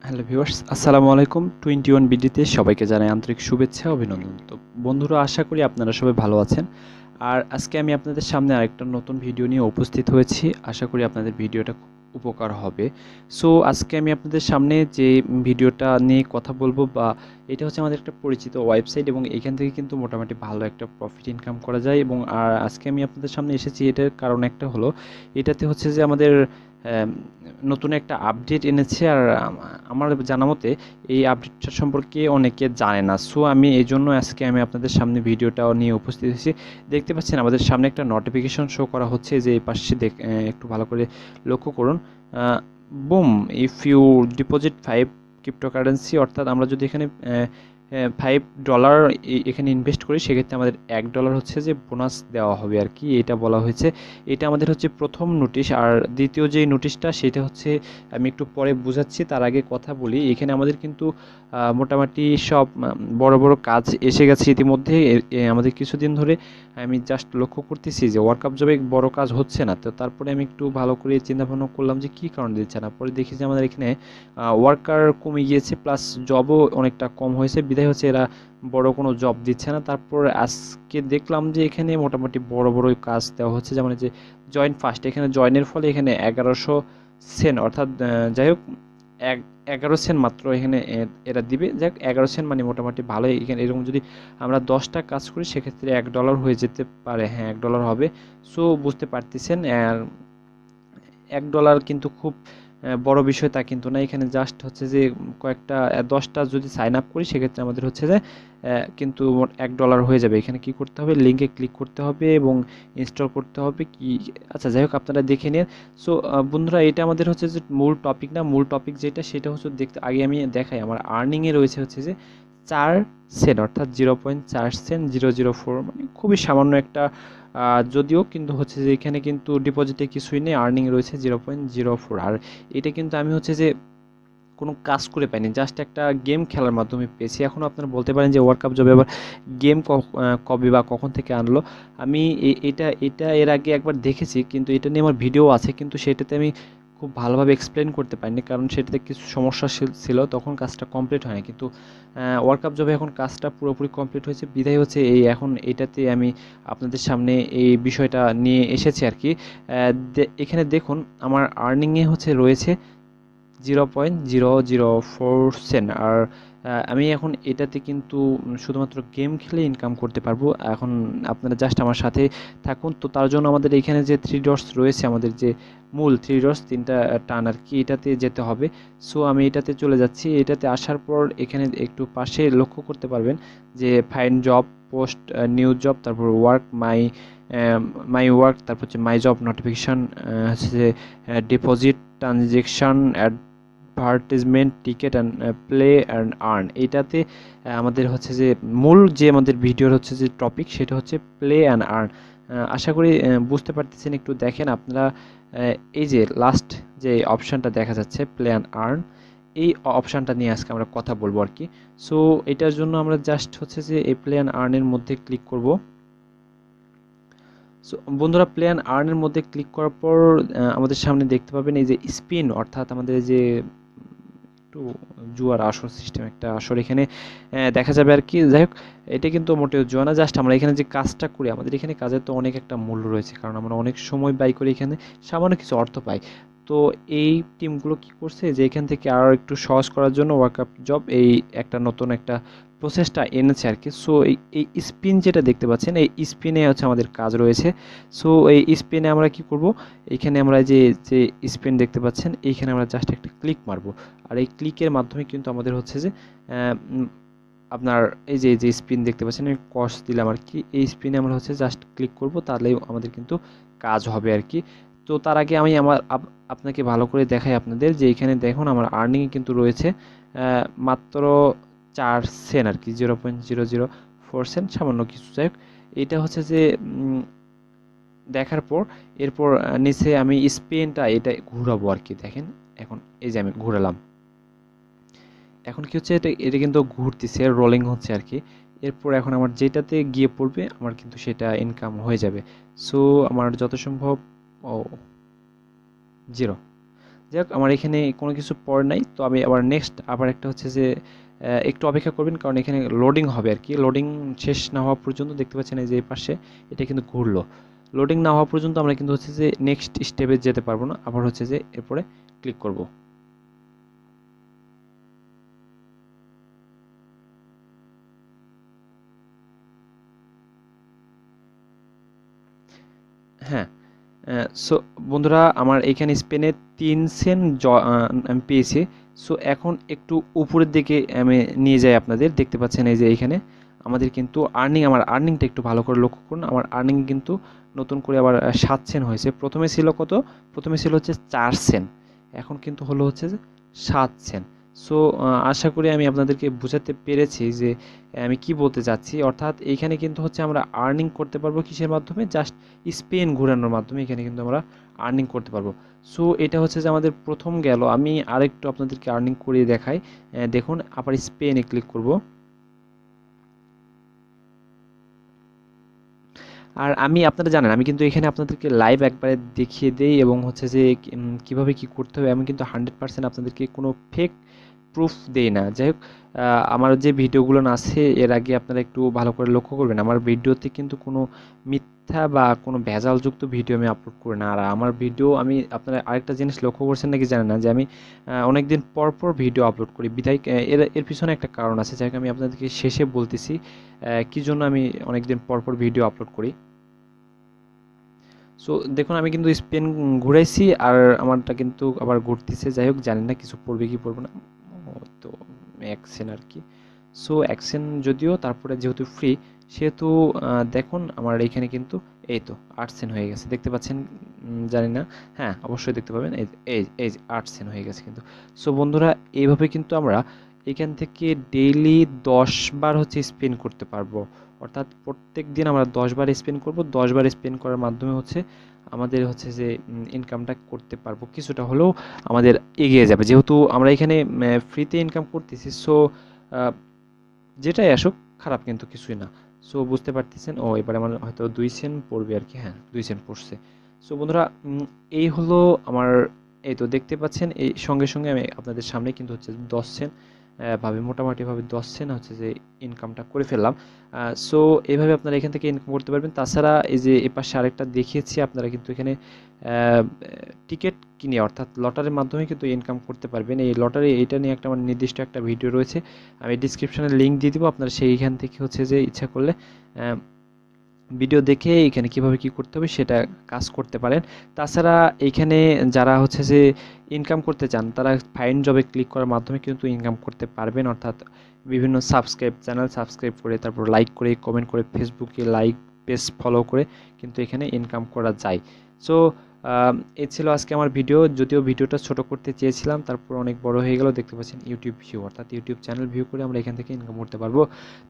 Hello viewers, আসসালামু আলাইকুম। 21 বিডিতে সবাইকে জানাই আন্তরিক শুভেচ্ছা ও অভিনন্দন। তো বন্ধুরা, আশা করি আপনারা সবাই ভালো আছেন। আর আজকে আমি আপনাদের সামনে আরেকটা নতুন ভিডিও নিয়ে উপস্থিত হয়েছি। আশা করি আপনাদের ভিডিওটা খুব উপকার হবে। সো আজকে আমি আপনাদের সামনে যে ভিডিওটা নিয়ে কথা বলবো, বা এটা হচ্ছে আমাদের একটা পরিচিত ওয়েবসাইট এবং এখান থেকে কিন্তু মোটামুটি ভালো একটা প্রফিট ইনকাম করা যায়। এবং আজকে আমি আপনাদের সামনে এসেছি, এটার কারণ একটা হলো, এটাতে হচ্ছে যে আমাদের আম, নতুন একটা আপডেট এনেছে। আর আমার জানা মতে এই আপডেটটা সম্পর্কে অনেকে জানে না। সো আমি এই জন্য আজকে আমি আপনাদের সামনে ভিডিওটা নিয়ে উপস্থিত হয়েছি। দেখতে পাচ্ছেন আমাদের সামনে একটা নোটিফিকেশন শো করা হচ্ছে, যে এই পাশে একটু ভালো করে লক্ষ্য করুন। Boom, if you deposit 5 cryptocurrency, অর্থাৎ আমরা যদি এখানে $5 এখানে ইনভেস্ট করি, সেক্ষেত্রে আমাদের $1 হচ্ছে যে বোনাস দেওয়া হবে আর কি, এটা বলা হয়েছে। এটা আমাদের হচ্ছে প্রথম নোটিশ। আর দ্বিতীয় যে নোটিশটা, সেটা হচ্ছে আমি একটু পরে বুঝাচ্ছি, তার আগে কথা বলি। এখানে আমাদের কিন্তু মোটামুটি সব বড় বড় কাজ এসে গেছে ইতিমধ্যে। আমাদের কিছুদিন ধরে আমি জাস্ট লক্ষ্য করতেছি যে ওয়ার্কআপ জবে বড় কাজ হচ্ছে না। তো তারপরে আমি একটু ভালো করে চিন্তা ভাবনা করলাম যে কী কারণে দিচ্ছে না। পরে দেখি যে আমাদের এখানে ওয়ার্কার কমে গিয়েছে, প্লাস জবও অনেকটা কম হয়েছে, বিধায় হচ্ছে এরা বড় কোনো জব দিচ্ছে না। তারপর আজকে দেখলাম যে এখানে মোটামুটি বড় বড় কাজ দেওয়া হচ্ছে, যেমন যে জয়েন ফার্স্ট, এখানে জয়েনের ফলে এখানে 1100 সেন্ট, অর্থাৎ যাই হোক, এক 11 সেন্ট মাত্র এখানে এরা দিবে। যাক, 11 সেন্ট মানে মোটামুটি ভালোই। এখানে এরকম যদি আমরা 10টা কাজ করি, সেক্ষেত্রে $1 হয়ে যেতে পারে। হ্যাঁ, $1 হবে। সো বুঝতে পারতেছেন, $1 কিন্তু খুব বড় বিষয় তা কিন্তু না। এখানে জাস্ট হচ্ছে যে কয়েকটা 10টা যদি সাইন আপ করি, সেক্ষেত্রে আমাদের হচ্ছে যে কিন্তু $1 হয়ে যাবে। এখানে কি করতে হবে, লিঙ্কে ক্লিক করতে হবে এবং ইনস্টল করতে হবে কি। আচ্ছা, যাই হোক, আপনারা দেখে নিন। সো বন্ধুরা, এটা আমাদের হচ্ছে যে মূল টপিক না। মূল টপিক যেটা, সেটা হচ্ছে দেখতে আগে আমি দেখাই। আমার আর্নিংয়ে রয়েছে হচ্ছে যে 4 সেন্ট, অর্থাৎ 0.4 সেন্ট 004, মানে খুবই সামান্য একটা। যদিও কিন্তু হচ্ছে যে এখানে কিন্তু ডিপোজিটে কিছুই নেই, আর্নিং রয়েছে 0.04। আর এটা কিন্তু আমি হচ্ছে যে কোনো কাজ করে পাইনি, জাস্ট একটা গেম খেলার মাধ্যমে পেয়েছি। এখন আপনারা বলতে পারেন যে ওয়ার্কআপ জবে আবার গেম কবে বা কখন থেকে আনলো। আমি এটা এটা এর আগে একবার দেখেছি, কিন্তু এটা নিয়ে আমার ভিডিও আছে, কিন্তু সেটাতে আমি খুব ভালোভাবে এক্সপ্লেন করতে পারিনি, কারণ সেটাতে কিছু সমস্যা ছিল, তখন কাজটা কমপ্লিট হয়নি। কিন্তু ওয়ার্কআপ জবে এখন কাজটা পুরোপুরি কমপ্লিট হয়েছে, বিধায় হচ্ছে এই এখন এটাতে আমি আপনাদের সামনে এই বিষয়টা নিয়ে এসেছি আর কি। এখানে দেখুন, আমার আর্নিংয়ে হচ্ছে রয়েছে 0.004 সেন্ট। আর আমি এখন এটাতে কিন্তু শুধুমাত্র গেম খেলে ইনকাম করতে পারবো। এখন আপনারা জাস্ট আমার সাথে থাকুন। তো তার জন্য আমাদের এখানে যে 3 ডটস রয়েছে, আমাদের যে মূল 3 ডটস, তিনটা টান আর কি, এটাতে যেতে হবে। সো আমি এটাতে চলে যাচ্ছি। এটাতে আসার পর এখানে একটু পাশে লক্ষ্য করতে পারবেন যে find job, post new job, তারপর ওয়ার্ক মাই ওয়ার্ক, তারপর হচ্ছে মাই জব নোটিফিকেশন, হচ্ছে যে deposit, transaction, advertisement, ticket and play and earn. এইটাতে আমাদের হচ্ছে যে মূল যে আমাদের ভিডিওর হচ্ছে যে টপিক, সেটা হচ্ছে প্লে অ্যান্ড আর্ন। আশা করি বুঝতে পারতেছেন। একটু দেখেন আপনারা, এই যে লাস্ট যে অপশানটা দেখা যাচ্ছে, প্লে অ্যান্ড আর্ন, এই অপশানটা নিয়ে আজকে আমরা কথা বলবো আর কি। সো এটার জন্য আমরা জাস্ট হচ্ছে যে এই প্লে অ্যান্ড আর্নের মধ্যে ক্লিক করব। সো বন্ধুরা, প্লে অ্যান্ড আর্নের মধ্যে ক্লিক করার পর আমাদের সামনে দেখতে পাবেন এই যে স্পিন, অর্থাৎ আমাদের যে একটু জুয়ার আসর সিস্টেম, একটা আসর এখানে দেখা যাবে আর কি। যাই হোক, এটা কিন্তু মোটেও জুয়া না। জাস্ট আমরা এখানে যে কাজটা করি, আমাদের এখানে কাজের তো অনেক একটা মূল্য রয়েছে, কারণ আমরা অনেক সময় ব্যয় করে এখানে সামান্য কিছু অর্থ পাই। তো এই টিমগুলো কি করছে, যে এখান থেকে আরও একটু সহজ করার জন্য ওয়ার্কআপ জব এই একটা নতুন একটা প্রসেসটা এনেছে আর কি। সো এই স্পিন যেটা দেখতে পাচ্ছেন, এই স্পিনে হচ্ছে আমাদের কাজ রয়েছে। সো এই স্পিনে আমরা কি করব, এইখানে আমরা যে যে স্পিন দেখতে পাচ্ছেন, এইখানে আমরা জাস্ট একটা ক্লিক মারবো। আর এই ক্লিকের মাধ্যমে কিন্তু আমাদের হচ্ছে যে আপনার এই যে স্পিন দেখতে পাচ্ছেন, আমি কস দিলাম আর কি। এই স্পিনে আমরা হচ্ছে জাস্ট ক্লিক করব, তাহলেই আমাদের কিন্তু কাজ হবে আর কি। তো তার আগে আমি আপনাকে ভালো করে দেখাই আপনাদের, যে এখানে দেখুন আমার আর্নিং কিন্তু রয়েছে মাত্র 4 সেন্ট আর কি, 0.004 সেন্ট, সামান্য কিছু। যাই হোক, এটা হচ্ছে যে দেখার পর এরপর নিচে আমি স্পেনটা এটা ঘুরাবো আর কি। দেখেন, এখন এই যে আমি ঘুরালাম, এখন কি হচ্ছে, এটা এটা কিন্তু ঘুরতেছে, রোলিং হচ্ছে আর কি। এরপর এখন আমার যেটাতে গিয়ে পড়বে, আমার কিন্তু সেটা ইনকাম হয়ে যাবে। সো আমার যত সম্ভব, ও, জিরো। যাই হোক, আমার এখানে কোনো কিছু পড়ে নাই, তো আমি আবার নেক্সট আবার একটা হচ্ছে যে একটু অপেক্ষা করবেন, কারণ এখানে লোডিং হবে আর কি। লোডিং শেষ না হওয়া পর্যন্ত দেখতে পাচ্ছেন এই যে এই পাশে এটা কিন্তু ঘুরলো। লোডিং না হওয়া পর্যন্ত আমরা কিন্তু হচ্ছে যে নেক্সট স্টেপে যেতে পারবো না, আবার হচ্ছে যে এরপরে ক্লিক করব। হ্যাঁ, সো বন্ধুরা, আমার এখানে স্পেনে 3 সেন্ট আমি পেয়েছি। সো এখন একটু উপরের দিকে আমি নিয়ে যাই আপনাদের। দেখতে পাচ্ছেন এই যে এইখানে আমাদের কিন্তু আমার আর্নিংটা একটু ভালো করে লক্ষ্য করুন। আমার আর্নিং কিন্তু নতুন করে আবার 7 সেন্ট হয়েছে। প্রথমে ছিল কত? প্রথমে ছিল হচ্ছে 4 সেন্ট, এখন কিন্তু হলো হচ্ছে যে 7 সেন্ট। সো আশা করি আমি আপনাদেরকে বোঝাতে পেরেছি যে আমি কি বলতে চাচ্ছি। অর্থাৎ এইখানে কিন্তু হচ্ছে আমরা আর্নিং করতে পারবো কিসের মাধ্যমে? জাস্ট স্পেন ঘোরানোর মাধ্যমে এখানে কিন্তু আমরা আর্নিং করতে পারবো। সো এটা হচ্ছে যে আমাদের প্রথম গেল। আমি আরেকটু আপনাদেরকে আর্নিং করিয়ে দেখাই। দেখুন, আবার স্পেনে ক্লিক করব। আর আমি, আপনারা জানেন, আমি কিন্তু এখানে আপনাদেরকে লাইভ একবারে দেখিয়ে দেই এবং হচ্ছে যে কিভাবে কি করতে হবে। আমি কিন্তু 100% আপনাদেরকে কোনো ফেক প্রুফ দেই না। যাই হোক, আমার যে ভিডিওগুলো আছে এর আগে আপনারা একটু ভালো করে লক্ষ্য করবেন। আমার ভিডিওতে কিন্তু কোনো মিথ্যা বা কোনো ভেজালযুক্ত ভিডিও আমি আপলোড করি না। আর আমার ভিডিও, আমি, আপনারা আরেকটা জিনিস লক্ষ্য করছেন নাকি জানেন না, যে আমি অনেকদিন পর পর ভিডিও আপলোড করি বিধায় এর এর পিছনে একটা কারণ আছে। যাই হোক, আমি আপনাদেরকে শেষে বলতেছি কী জন্য আমি অনেকদিন পর পর ভিডিও আপলোড করি। সো দেখুন, আমি কিন্তু স্পেন ঘুরাইছি আর আমারটা কিন্তু আবার ঘুরতেছে। যাই হোক, জানি না কিছু পড়বে কি পড়বে না। তো অ্যাকশন আর কি। সো অ্যাকশন যদিও, তারপরে যেহেতু ফ্রি সেহেতু দেখুন আমার এইখানে কিন্তু এই তো 8 সেন্ট হয়ে গেছে, দেখতে পাচ্ছেন? জানি না, হ্যাঁ অবশ্যই দেখতে পাবেন। এই এই এই যে 8 সেন্ট হয়ে গেছে কিন্তু। সো বন্ধুরা, এইভাবে কিন্তু আমরা এখান থেকে ডেইলি 10 বার হচ্ছে স্পেন করতে পারবো। অর্থাৎ প্রত্যেক দিন আমরা 10 বার স্পেন্ড করব। 10 বার স্পেন্ড করার মাধ্যমে হচ্ছে আমাদের হচ্ছে যে ইনকামটা করতে পারবো, কিছুটা হলেও আমাদের এগিয়ে যাবে। যেহেতু আমরা এখানে ফ্রিতে ইনকাম করতেছি, সো যেটাই আসুক খারাপ কিন্তু কিছুই না। সো বুঝতে পারতেছেন? ও এবারে আমার হয়তো 2 সেন্ট পড়বে আর কি। হ্যাঁ, 2 সেন্ট পড়ছে। সো বন্ধুরা, এই হলো আমার, এই তো দেখতে পাচ্ছেন, এই সঙ্গে সঙ্গে আমি আপনাদের সামনে কিন্তু হচ্ছে 10 সেন্ট ভাবে, মোটামুটিভাবে 10 সেন্ট হচ্ছে যে ইনকামটা করে ফেললাম। সো এইভাবে আপনারা এখান থেকে ইনকাম করতে পারবেন। তাছাড়া এই যে এপাশে আরেকটা দেখিয়েছি, আপনারা কিন্তু এখানে টিকিট কিনে, অর্থাৎ লটারির মাধ্যমে কিন্তু ইনকাম করতে পারবেন। এই লটারি, এইটা নিয়ে একটা আমার নির্দিষ্ট একটা ভিডিও রয়েছে, আমি ডিসক্রিপশনে লিঙ্ক দিয়ে দিব। আপনারা সেইখান থেকে হচ্ছে যে ইচ্ছা করলে ভিডিও দেখে এখানে কিভাবে কি করতে হবে সেটা কাজ করতে পারেন। তাছাড়া এইখানে যারা হচ্ছে যে ইনকাম করতে চান, তারা ফাইন্ড জবে ক্লিক করার মাধ্যমে কিন্তু ইনকাম করতে পারবেন। অর্থাৎ বিভিন্ন চ্যানেল সাবস্ক্রাইব করে, তারপর লাইক করে, কমেন্ট করে, ফেসবুকে লাইক পেজ ফলো করে কিন্তু এখানে ইনকাম করা যায়। সো এই ছিল আজকে আমার ভিডিও। যদিও ভিডিওটা ছোট করতে চেয়েছিলাম, তারপর অনেক বড় হয়ে গেল। দেখতে পাচ্ছেন ইউটিউব ভিউ, অর্থাৎ ইউটিউব চ্যানেল ভিউ করে আমরা এখান থেকে ইনকাম করতে পারবো।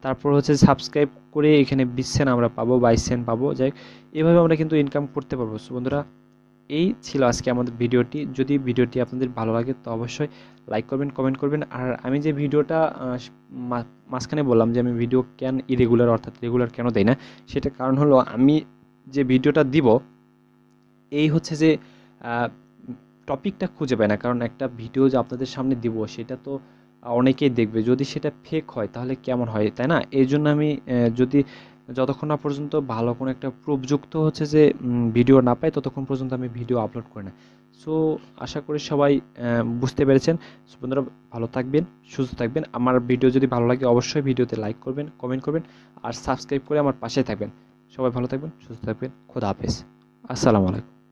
তারপর হচ্ছে সাবস্ক্রাইব করে এখানে 20 সেন্ট আমরা পাবো, 22 সেন্ট পাবো। যাই হোক, এভাবে আমরা কিন্তু ইনকাম করতে পারবো। সো বন্ধুরা, এই ছিল আজকে আমাদের ভিডিওটি। যদি ভিডিওটি আপনাদের ভালো লাগে তো অবশ্যই লাইক করবেন, কমেন্ট করবেন। আর আমি যে ভিডিওটা মাঝখানে বললাম যে আমি ভিডিও কেন ইরেগুলার, অর্থাৎ রেগুলার কেন দেই না, সেটা কারণ হলো আমি যে ভিডিওটা দিব, এই হচ্ছে যে টপিকটা খুঁজে পাই না। কারণ একটা ভিডিও যে আপনাদের সামনে দিব সেটা তো অনেকেই দেখবে, যদি সেটা ফেক হয় তাহলে কেমন হয়, তাই না? এই জন্য আমি যদি যতক্ষণ না পর্যন্ত ভালো কোনো একটা প্রুফযুক্ত হচ্ছে যে ভিডিও না পাই, ততক্ষণ পর্যন্ত আমি ভিডিও আপলোড করি না। সো আশা করি সবাই বুঝতে পেরেছেন। সো বন্ধুরা, ভালো থাকবেন, সুস্থ থাকবেন। আমার ভিডিও যদি ভালো লাগে অবশ্যই ভিডিওতে লাইক করবেন, কমেন্ট করবেন আর সাবস্ক্রাইব করে আমার পাশে থাকবেন। সবাই ভালো থাকবেন, সুস্থ থাকবেন। খোদা হাফেজ। আসসালামু আলাইকুম।